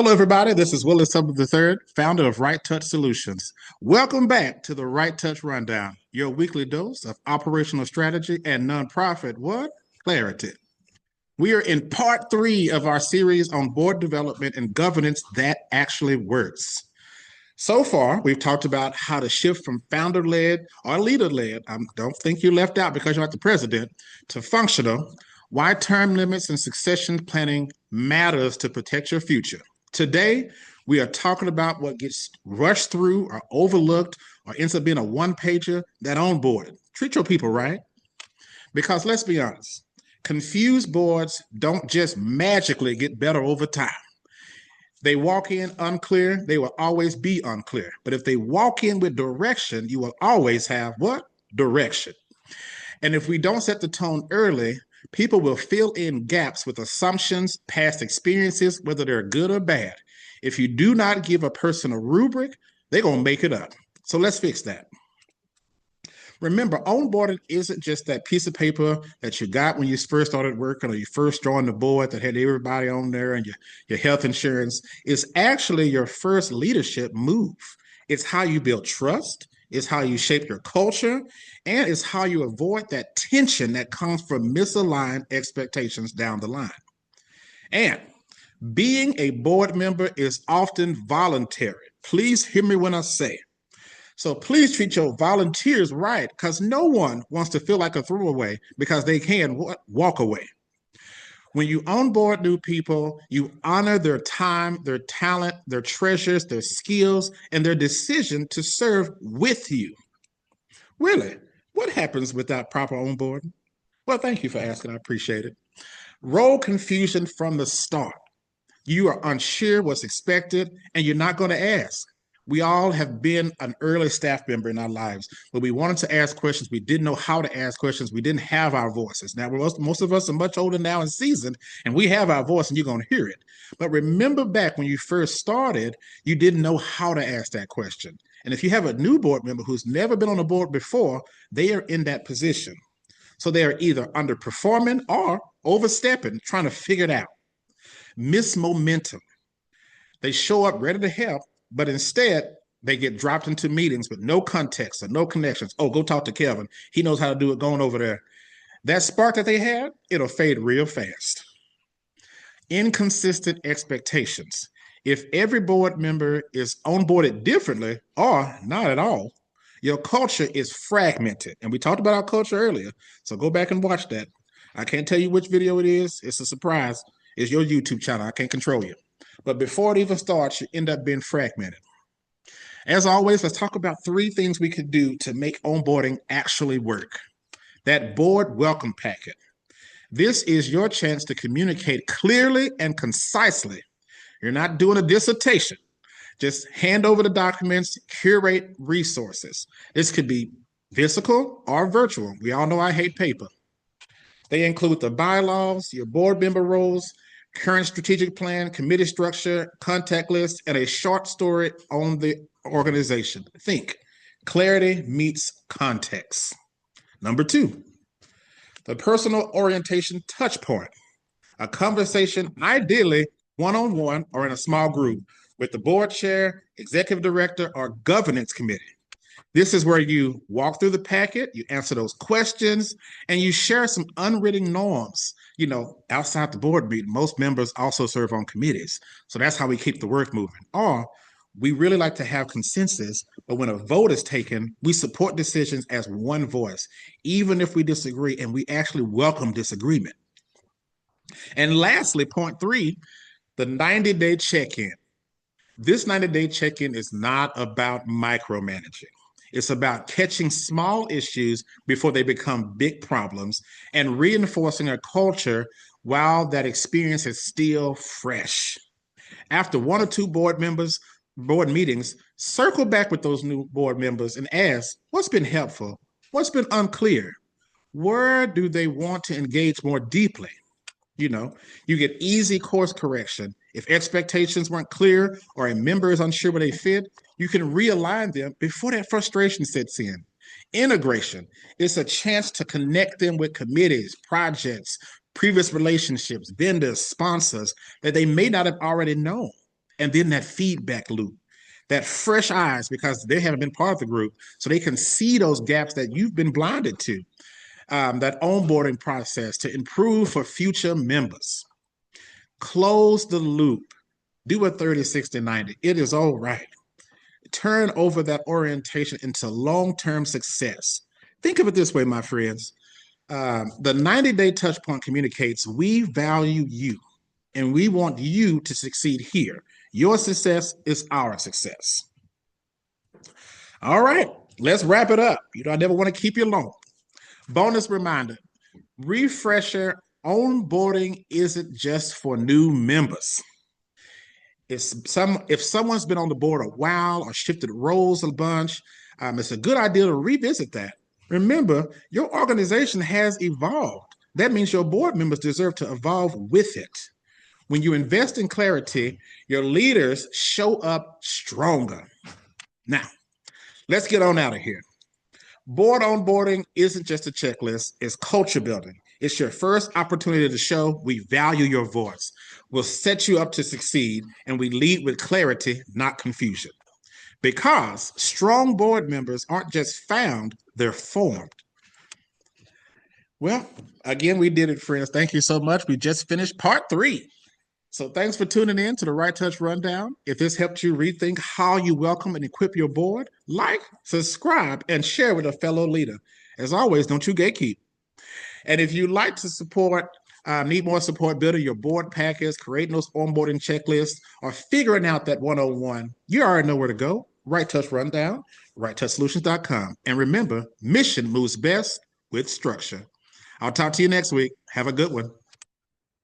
Hello, everybody. This is Willis Sumner III, founder of RightTouch Solutions. Welcome back to the RightTouch Rundown, your weekly dose of operational strategy and nonprofit what? Clarity. We are in part 3 of our series on board development and governance that actually works. So far, we've talked about how to shift from founder-led or leader-led, I don't think you left out because you're not the president, to functional, why term limits and succession planning matters to protect your future. Today, we are talking about what gets rushed through or overlooked or ends up being a one-pager, that onboarding. Treat your people right. Because let's be honest, confused boards don't just magically get better over time. They walk in unclear, they will always be unclear. But if they walk in with direction, you will always have what? Direction. And if we don't set the tone early, people will fill in gaps with assumptions, past experiences, whether they're good or bad. If you do not give a person a rubric, they're going to make it up. So let's fix that. Remember, onboarding isn't just that piece of paper that you got when you first started working or you first joined the board that had everybody on there and your health insurance. It's actually your first leadership move. It's how you build trust. It's how you shape your culture. And it's how you avoid that tension that comes from misaligned expectations down the line. And being a board member is often voluntary. Please hear me when I say it. So please treat your volunteers right, because no one wants to feel like a throwaway because they can walk away. When you onboard new people, you honor their time, their talent, their treasures, their skills, and their decision to serve with you. Really, what happens without proper onboarding? Well, thank you for asking. I appreciate it. Role confusion from the start. You are unsure what's expected, and you're not going to ask. We all have been an early staff member in our lives, but we wanted to ask questions. We didn't know how to ask questions. We didn't have our voices. Now, most of us are much older now and seasoned, and we have our voice, and you're going to hear it. But remember back when you first started, you didn't know how to ask that question. And if you have a new board member who's never been on a board before, they are in that position. So they are either underperforming or overstepping, trying to figure it out. Miss momentum. They show up ready to help, but instead, they get dropped into meetings with no context or no connections. Oh, go talk to Kevin. He knows how to do it going over there. That spark that they had, it'll fade real fast. Inconsistent expectations. If every board member is onboarded differently or not at all, your culture is fragmented. And we talked about our culture earlier, so go back and watch that. I can't tell you which video it is. It's a surprise. It's your YouTube channel. I can't control you. But before it even starts, you end up being fragmented. As always, let's talk about 3 things we can do to make onboarding actually work. That board welcome packet. This is your chance to communicate clearly and concisely. You're not doing a dissertation. Just hand over the documents, curate resources. This could be physical or virtual. We all know I hate paper. They include the bylaws, your board member roles, current strategic plan, committee structure, contact list, and a short story on the organization. Think, clarity meets context. Number 2, the personal orientation touchpoint. A conversation, ideally one-on-one or in a small group with the board chair, executive director, or governance committee. This is where you walk through the packet, you answer those questions, and you share some unwritten norms. You know, outside the board meeting, most members also serve on committees. So that's how we keep the work moving. Or we really like to have consensus, but when a vote is taken, we support decisions as one voice, even if we disagree, and we actually welcome disagreement. And lastly, point 3, the 90-day check-in. This 90-day check-in is not about micromanaging. It's about catching small issues before they become big problems and reinforcing a culture while that experience is still fresh. After 1 or 2 board meetings, circle back with those new board members and ask, what's been helpful? What's been unclear? Where do they want to engage more deeply? You know, you get easy course correction. If expectations weren't clear or a member is unsure where they fit, you can realign them before that frustration sets in. Integration is a chance to connect them with committees, projects, previous relationships, vendors, sponsors that they may not have already known. And then that feedback loop, that fresh eyes, because they haven't been part of the group, so they can see those gaps that you've been blinded to. That onboarding process to improve for future members. Close the loop. Do a 30, 60, 90. It is all right. Turn over that orientation into long-term success. Think of it this way, my friends. The 90-day touch point communicates we value you and we want you to succeed here. Your success is our success. All right, let's wrap it up. I never want to keep you long. Bonus reminder, refresher, onboarding isn't just for new members. If someone's been on the board a while or shifted roles a bunch, it's a good idea to revisit that. Remember, your organization has evolved. That means your board members deserve to evolve with it. When you invest in clarity, your leaders show up stronger. Now, let's get on out of here. Board onboarding isn't just a checklist, it's culture building. It's your first opportunity to show we value your voice. We'll set you up to succeed, and we lead with clarity, not confusion. Because strong board members aren't just found, they're formed. Well, again, we did it, friends. Thank you so much. We just finished part 3. So thanks for tuning in to the RightTouch Rundown. If this helped you rethink how you welcome and equip your board, like, subscribe, and share with a fellow leader. As always, don't you gatekeep. And if you'd like to need more support building your board packets, creating those onboarding checklists, or figuring out that 101, you already know where to go. RightTouch Rundown, RightTouchSolutions.com. And remember, mission moves best with structure. I'll talk to you next week. Have a good one.